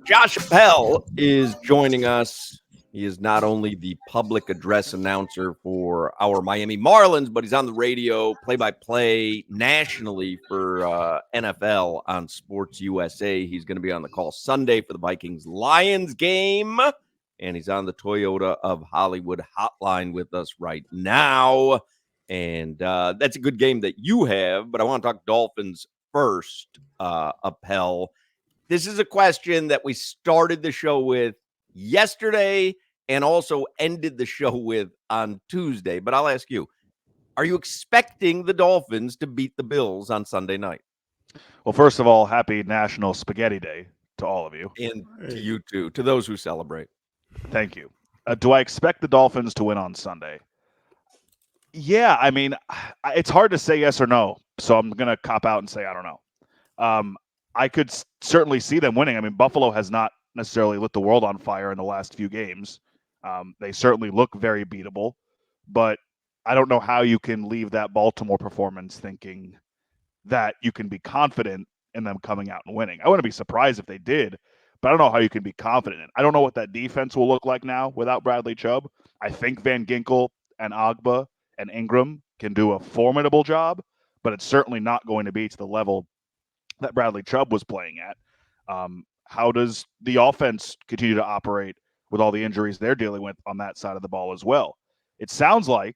Josh Appel is joining us. He is not only the public address announcer for our Miami Marlins, but he's on the radio, play-by-play nationally for NFL on Sports USA. He's going to be on the call Sunday for the Vikings-Lions game, and he's on the Toyota of Hollywood hotline with us right now. And that's a good game that you have, but I want to talk Dolphins first, Appel. This is a question that we started the show with yesterday and also ended the show with on Tuesday. But I'll ask you, are you expecting the Dolphins to beat the Bills on Sunday night? Well, first of all, happy National Spaghetti Day to all of you. And to you too, to those who celebrate. Thank you. Do I expect the Dolphins to win on Sunday? Yeah, I mean, it's hard to say yes or no, so I'm going to cop out and say I don't know. I could certainly see them winning. I mean, Buffalo has not necessarily lit the world on fire in the last few games. They certainly look very beatable, but I don't know how you can leave that Baltimore performance thinking that you can be confident in them coming out and winning. I wouldn't be surprised if they did, but I don't know how you can be confident in it. I don't know what that defense will look like now without Bradley Chubb. I think Van Ginkel and Agba and Ingram can do a formidable job, but it's certainly not going to be to the level that Bradley Chubb was playing at. How does the offense continue to operate with all the injuries they're dealing with on that side of the ball as well? It sounds like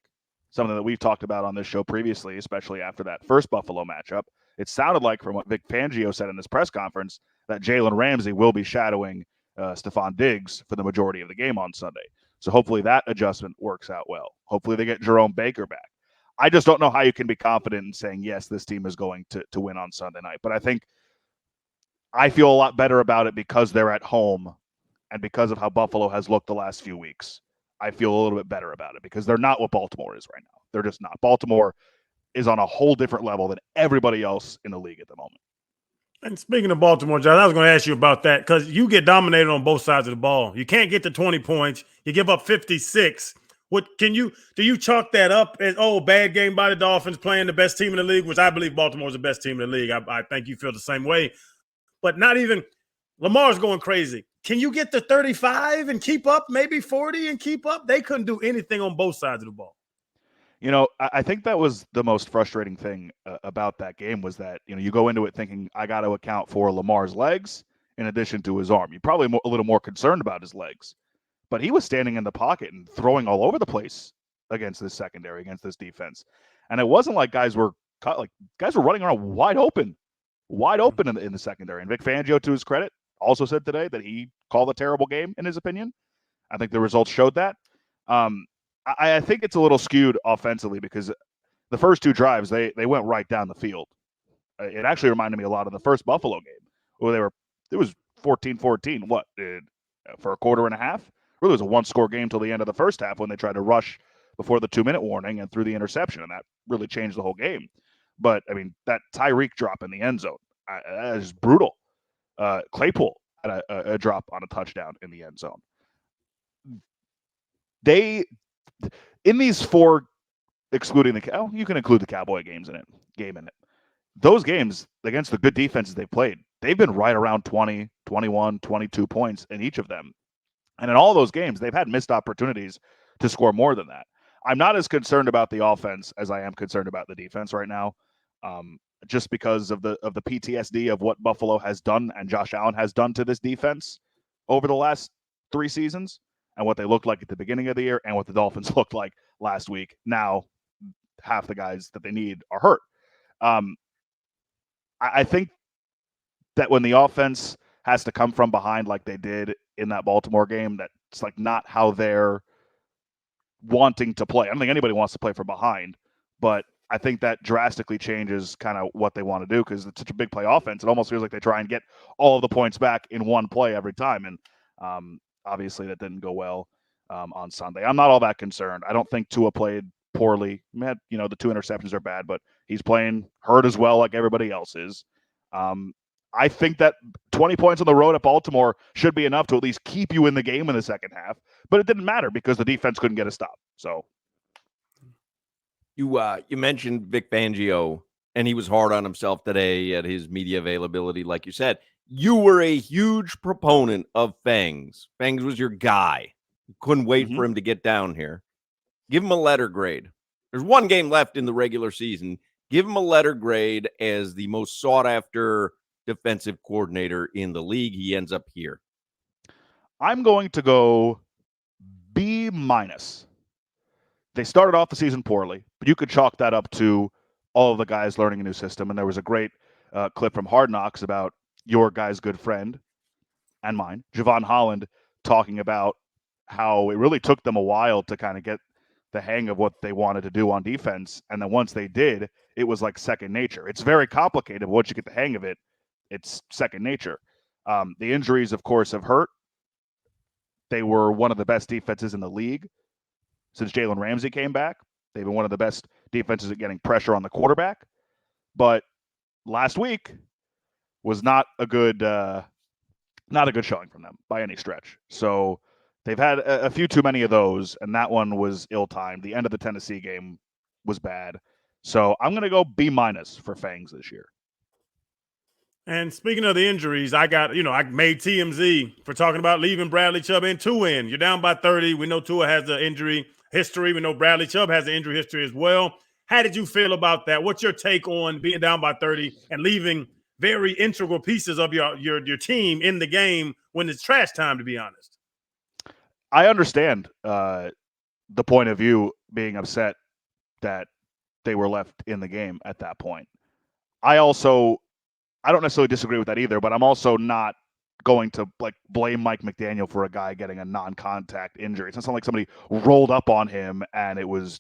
something that we've talked about on this show previously, especially after that first Buffalo matchup. It sounded like from what Vic Fangio said in this press conference that Jalen Ramsey will be shadowing Stephon Diggs for the majority of the game on Sunday. So hopefully that adjustment works out well. Hopefully they get Jerome Baker back. I just don't know how you can be confident in saying, yes, this team is going to win on Sunday night. But I think I feel a lot better about it because they're at home and because of how Buffalo has looked the last few weeks. I feel a little bit better about it because they're not what Baltimore is right now. They're just not. Baltimore is on a whole different level than everybody else in the league at the moment. And speaking of Baltimore, John, I was going to ask you about that because you get dominated on both sides of the ball. You can't get to 20 points. You give up 56. Do you chalk that up as bad game by the Dolphins playing the best team in the league, which I believe Baltimore is the best team in the league. I think you feel the same way. But not even Lamar's going crazy. Can you get to 35 and keep up, maybe 40 and keep up? They couldn't do anything on both sides of the ball. You know, I think that was the most frustrating thing about that game was that, you go into it thinking I got to account for Lamar's legs in addition to his arm. You're probably a little more concerned about his legs. But he was standing in the pocket and throwing all over the place against this secondary, against this defense. And it wasn't like guys were cut, like guys were running around wide open in the secondary. And Vic Fangio, to his credit, also said today that he called a terrible game in his opinion. I think the results showed that. I think it's a little skewed offensively because the first two drives, they went right down the field. It actually reminded me a lot of the first Buffalo game where it was 14-14, for a quarter and a half? Really was a one-score game till the end of the first half when they tried to rush before the 2-minute warning and threw the interception, and that really changed the whole game. But, I mean, that Tyreek drop in the end zone, that is brutal. Claypool had a drop on a touchdown in the end zone. In these four, excluding you can include the Cowboy game in it. Those games against the good defenses they played, they've been right around 20, 21, 22 points in each of them. And in all those games, they've had missed opportunities to score more than that. I'm not as concerned about the offense as I am concerned about the defense right now, just because of the PTSD of what Buffalo has done and Josh Allen has done to this defense over the last 3 seasons and what they looked like at the beginning of the year and what the Dolphins looked like last week. Now, half the guys that they need are hurt. I think that when the offense has to come from behind like they did in that Baltimore game, that's like not how they're wanting to play. I don't think anybody wants to play from behind, but I think that drastically changes kind of what they want to do because it's such a big play offense. It almost feels like they try and get all of the points back in one play every time. And obviously that didn't go well on Sunday. I'm not all that concerned. I don't think Tua played poorly. The 2 interceptions are bad, but he's playing hurt as well like everybody else is. I think that 20 points on the road at Baltimore should be enough to at least keep you in the game in the second half, but it didn't matter because the defense couldn't get a stop. So you mentioned Vic Fangio, and he was hard on himself today at his media availability, like you said. You were a huge proponent of Fangs. Fangs was your guy. You couldn't wait for him to get down here. Give him a letter grade. There's one game left in the regular season. Give him a letter grade as the most sought-after defensive coordinator in the league. He ends up here. I'm going to go B-. They started off the season poorly, but you could chalk that up to all of the guys learning a new system. And there was a great clip from Hard Knocks about your guy's good friend and mine, Javon Holland, talking about how it really took them a while to kind of get the hang of what they wanted to do on defense. And then once they did, it was like second nature. It's very complicated, but once you get the hang of it, it's second nature. The injuries, of course, have hurt. They were one of the best defenses in the league since Jalen Ramsey came back. They've been one of the best defenses at getting pressure on the quarterback. But last week was not a good showing from them by any stretch. So they've had a few too many of those, and that one was ill-timed. The end of the Tennessee game was bad. So I'm going to go B- for Fangs this year. And speaking of the injuries, I made TMZ for talking about leaving Bradley Chubb and Tua in. You're down by 30. We know Tua has the injury history. We know Bradley Chubb has the injury history as well. How did you feel about that? What's your take on being down by 30 and leaving very integral pieces of your team in the game when it's trash time, to be honest? I understand the point of view being upset that they were left in the game at that point. I don't necessarily disagree with that either, but I'm also not going to blame Mike McDaniel for a guy getting a non-contact injury. It's not like somebody rolled up on him and it was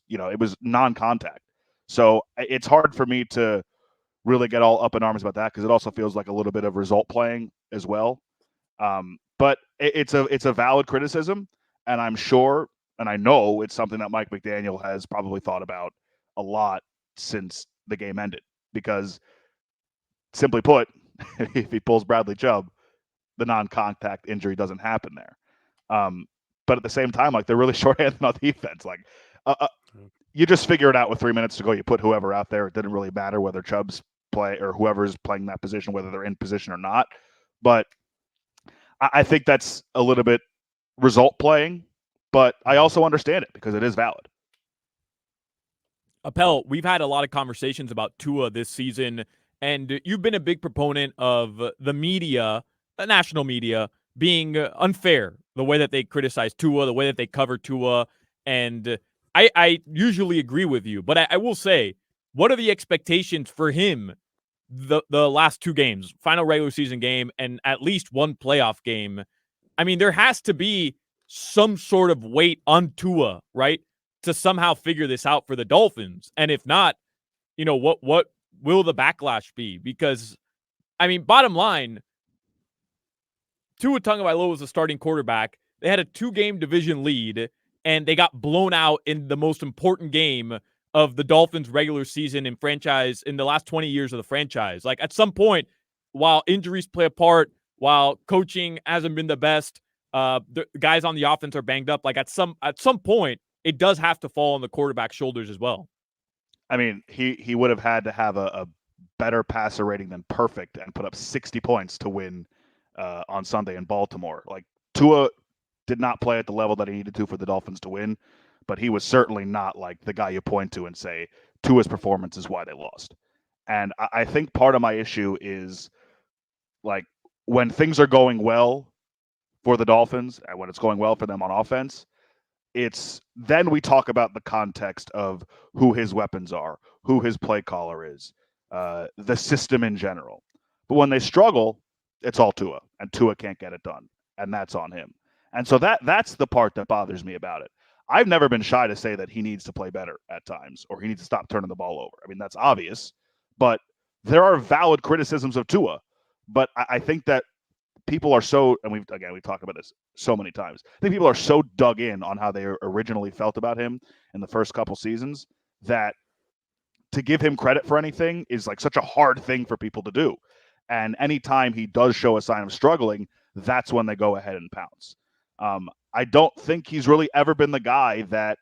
non-contact. So it's hard for me to really get all up in arms about that because it also feels like a little bit of result playing as well. But it's a valid criticism, and I'm sure and I know it's something that Mike McDaniel has probably thought about a lot since the game ended because, simply put, if he pulls Bradley Chubb, the non-contact injury doesn't happen there. But at the same time, they're really short-handed on defense. You just figure it out with 3 minutes to go. You put whoever out there. It didn't really matter whether Chubb's play or whoever's playing that position, whether they're in position or not. But I think that's a little bit result playing, but I also understand it because it is valid. Appel, we've had a lot of conversations about Tua this season, and you've been a big proponent of the media, the national media, being unfair, the way that they criticize Tua, the way that they cover Tua, and I usually agree with you, but I will say, what are the expectations for him the last two games, final regular season game and at least one playoff game? I mean, there has to be some sort of weight on Tua, right, to somehow figure this out for the Dolphins. And if not, what will the backlash be? Because, I mean, bottom line, Tua Tagovailoa was the starting quarterback. They had a 2-game division lead, and they got blown out in the most important game of the Dolphins' regular season in the last 20 years of the franchise. At some point, while injuries play a part, while coaching hasn't been the best, the guys on the offense are banged up. At some point, it does have to fall on the quarterback's shoulders as well. I mean, he would have had to have a better passer rating than perfect and put up 60 points to win on Sunday in Baltimore. Tua did not play at the level that he needed to for the Dolphins to win, but he was certainly not the guy you point to and say Tua's performance is why they lost. And I think part of my issue is when things are going well for the Dolphins and when it's going well for them on offense, then we talk about the context of who his weapons are, who his play caller is, the system in general. But when they struggle, it's all Tua, and Tua can't get it done, and that's on him. And so that's the part that bothers me about it. I've never been shy to say that he needs to play better at times, or he needs to stop turning the ball over. I mean, that's obvious, but there are valid criticisms of Tua. But I think that people are so, and we've talked about this so many times, I think people are so dug in on how they originally felt about him in the first couple seasons that to give him credit for anything is such a hard thing for people to do. And anytime he does show a sign of struggling, that's when they go ahead and pounce. I don't think he's really ever been the guy that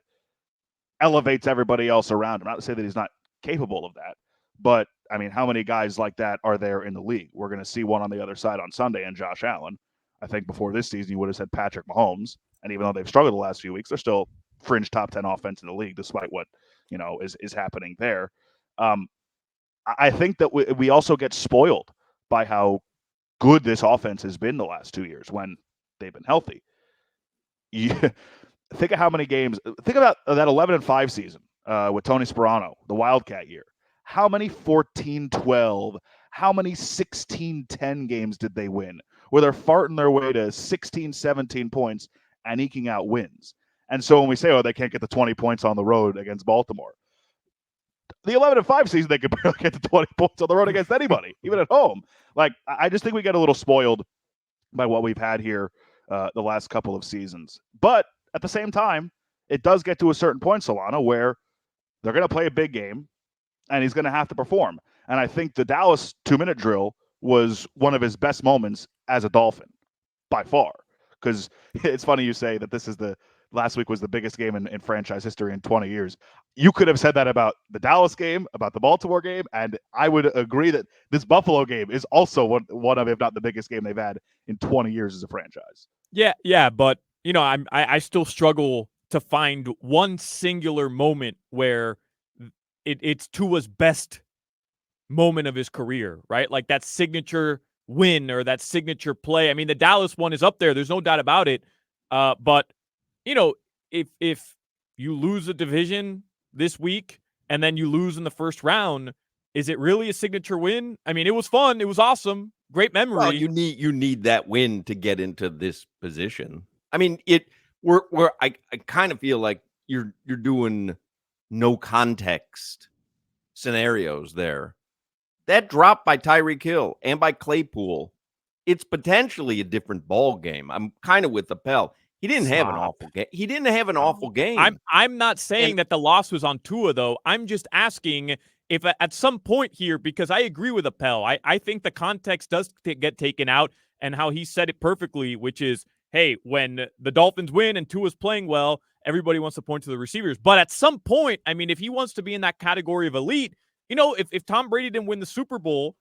elevates everybody else around him. Not to say that he's not capable of that, but I mean, how many guys like that are there in the league? We're going to see one on the other side on Sunday, and Josh Allen. I think before this season, you would have said Patrick Mahomes. And even though they've struggled the last few weeks, they're still fringe top 10 offense in the league, despite what, is happening there. I think that we also get spoiled by how good this offense has been the last 2 years when they've been healthy. Think of how many games. Think about that 11-5 season with Tony Sperano, the Wildcat year. How many 14-12, how many 16-10 games did they win where they're farting their way to 16, 17 points and eking out wins? And so when we say, oh, they can't get the 20 points on the road against Baltimore, the 11-5 season, they could barely get the 20 points on the road against anybody, even at home. Like, I just think we get a little spoiled by what we've had here the last couple of seasons. But at the same time, it does get to a certain point, Solana, where they're going to play a big game and he's going to have to perform. And I think the Dallas 2-minute drill was one of his best moments as a Dolphin by far. Because it's funny you say that last week was the biggest game in franchise history in 20 years. You could have said that about the Dallas game, about the Baltimore game, and I would agree that this Buffalo game is also one of, if not the biggest game they've had in 20 years as a franchise. Yeah, but I still struggle to find one singular moment where it's Tua's best moment of his career, right? Like that signature win or that signature play. I mean, the Dallas one is up there. There's no doubt about it. But if you lose a division this week and then you lose in the first round, is it really a signature win? I mean, it was fun. It was awesome. Great memory. Well, you need that win to get into this position. I mean, I kind of feel like you're doing no context scenarios there. That drop by Tyreek Hill and by Claypool, it's potentially a different ball game. I'm kind of with Appel. He didn't have an awful game. He didn't have an awful game. I'm not saying that the loss was on Tua, though. I'm just asking if at some point here, because I agree with Appel, I think the context does get taken out, and how he said it perfectly, which is, hey, when the Dolphins win and Tua's playing well, everybody wants to point to the receivers. But at some point, I mean, if he wants to be in that category of elite, if Tom Brady didn't win the Super Bowl,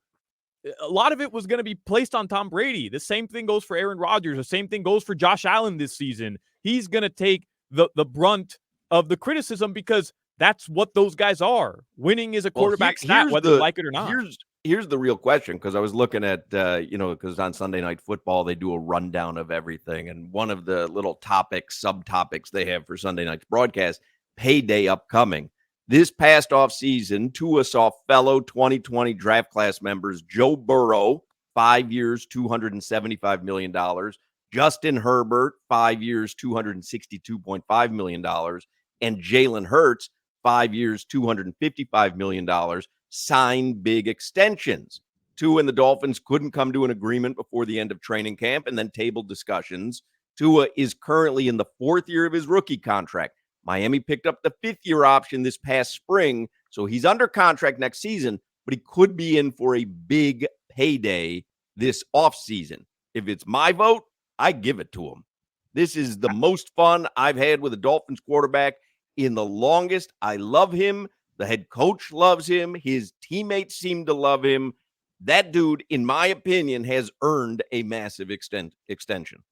a lot of it was going to be placed on Tom Brady. The same thing goes for Aaron Rodgers. The same thing goes for Josh Allen this season. He's going to take the brunt of the criticism because that's what those guys are. Winning is a quarterback stat, whether you like it or not. Here's the real question, because I was looking at, because on Sunday Night Football, they do a rundown of everything. And one of the little subtopics they have for Sunday night's broadcast, payday upcoming. This past offseason, Tua saw fellow 2020 draft class members Joe Burrow, 5 years, $275 million. Justin Herbert, 5 years, $262.5 million. And Jalen Hurts, 5 years, $255 million, sign big extensions. Tua and the Dolphins couldn't come to an agreement before the end of training camp and then table discussions. Tua is currently in the 4th year of his rookie contract. Miami picked up the 5th-year option this past spring, so he's under contract next season, but he could be in for a big payday this offseason. If it's my vote, I give it to him. This is the most fun I've had with a Dolphins quarterback in the longest. I love him. The head coach loves him. His teammates seem to love him. That dude, in my opinion, has earned a massive extension.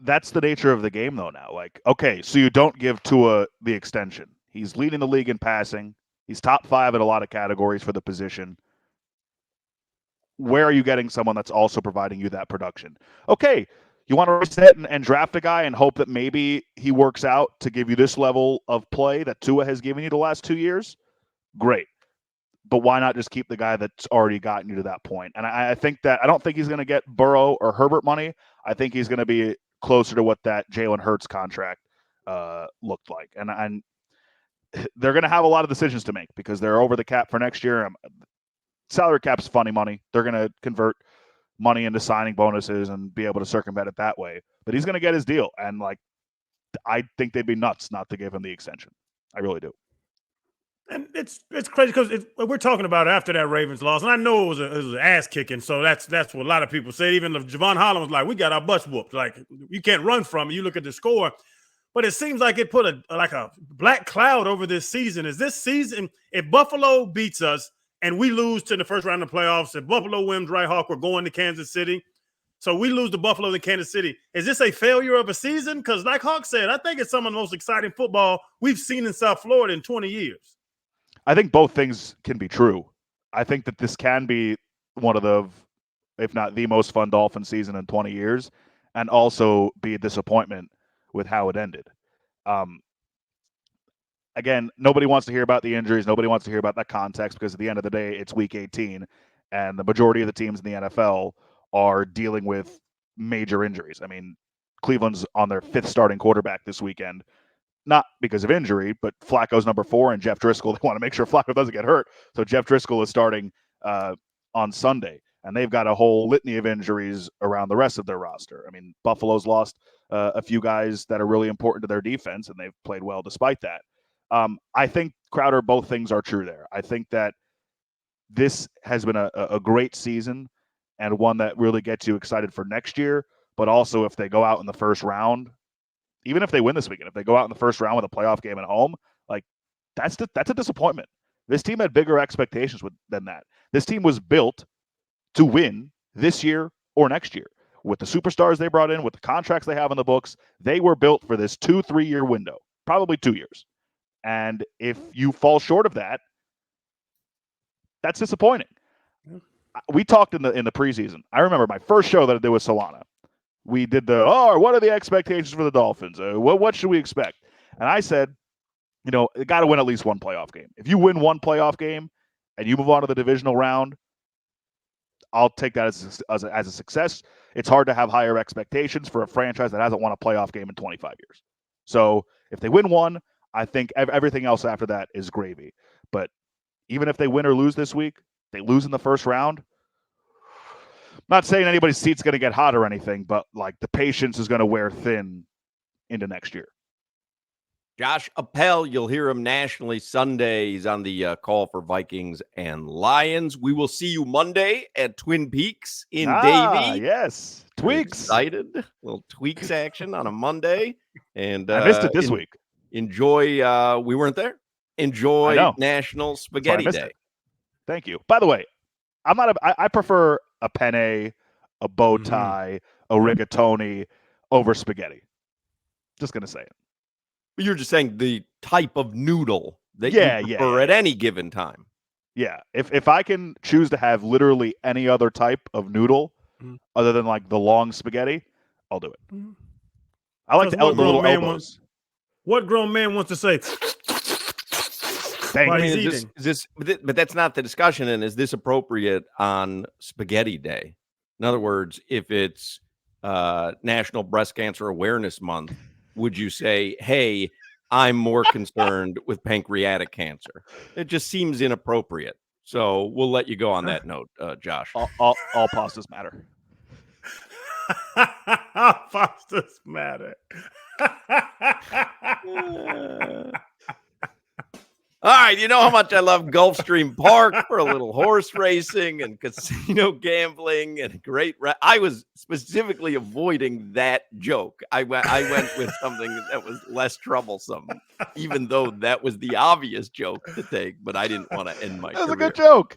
That's the nature of the game, though, now. Like, okay, so you don't give Tua the extension. He's leading the league in passing. He's top 5 in a lot of categories for the position. Where are you getting someone that's also providing you that production? Okay, you want to reset and draft a guy and hope that maybe he works out to give you this level of play that Tua has given you the last 2 years? Great. But why not just keep the guy that's already gotten you to that point? And I think that I don't think he's going to get Burrow or Herbert money. I think he's going to be closer to what that Jalen Hurts contract looked like. And they're going to have a lot of decisions to make because they're over the cap for next year. Salary cap's funny money. They're going to convert money into signing bonuses and be able to circumvent it that way. But he's going to get his deal. And, I think they'd be nuts not to give him the extension. I really do. And it's crazy because we're talking about after that Ravens loss, and I know it was an ass kicking. So that's what a lot of people said. Even Javon Holland was like, "We got our butts whooped. Like you can't run from it." You look at the score, but it seems like it put a black cloud over this season. Is this season, if Buffalo beats us and we lose to the first round of the playoffs, if Buffalo wins right, Hawk, we're going to Kansas City. So we lose to Buffalo and Kansas City. Is this a failure of a season? Because like Hawk said, I think it's some of the most exciting football we've seen in South Florida in 20 years. I think both things can be true. I think that this can be one of the, if not the most fun Dolphin season in 20 years, and also be a disappointment with how it ended. Again, nobody wants to hear about the injuries. Nobody wants to hear about that context because at the end of the day, it's week 18, and the majority of the teams in the NFL are dealing with major injuries. I mean, Cleveland's on their 5th starting quarterback this weekend, not because of injury, but Flacco's number 4 and Jeff Driscoll. They want to make sure Flacco doesn't get hurt. So Jeff Driscoll is starting on Sunday, and they've got a whole litany of injuries around the rest of their roster. I mean, Buffalo's lost a few guys that are really important to their defense, and they've played well despite that. I think, Crowder, both things are true there. I think that this has been a great season and one that really gets you excited for next year. But also, if they go out in the first round, even if they win this weekend, if they go out in the first round with a playoff game at home, like that's a disappointment. This team had bigger expectations than that. This team was built to win this year or next year. With the superstars they brought in, with the contracts they have in the books, they were built for this 2-3 year window, probably 2 years. And if you fall short of that, that's disappointing. We talked in the preseason. I remember my first show that I did with Solana. We did what are the expectations for the Dolphins? What should we expect? And I said, you got to win at least one playoff game. If you win one playoff game and you move on to the divisional round, I'll take that as a success. It's hard to have higher expectations for a franchise that hasn't won a playoff game in 25 years. So if they win one, I think everything else after that is gravy. But even if they win or lose this week, they lose in the first round. Not saying anybody's seat's going to get hot or anything, but like the patience is going to wear thin into next year. Josh Appel, you'll hear him nationally Sunday. He's on the call for Vikings and Lions. We will see you Monday at Twin Peaks in Davie. Yes, tweaks. Excited, little tweaks action on a Monday, and I missed it this week. Enjoy. We weren't there. Enjoy National Spaghetti Day. It. Thank you. By the way, I prefer a penne, a bow tie, a rigatoni over spaghetti. Just gonna say it. You're just saying the type of noodle that you prefer at any given time. Yeah. If I can choose to have literally any other type of noodle other than like the long spaghetti, I'll do it. I like the little elbows. What grown man wants to say? But that's not the discussion. And is this appropriate on Spaghetti Day? In other words, if it's National Breast Cancer Awareness Month, would you say, hey, I'm more concerned with pancreatic cancer? It just seems inappropriate. So we'll let you go on that note, Josh. All pastas matter. Pastas matter. All right, you know how much I love Gulfstream Park for a little horse racing and casino gambling and great. I was specifically avoiding that joke. I went with something that was less troublesome, even though that was the obvious joke to take. But I didn't want to end my career. That was a good joke.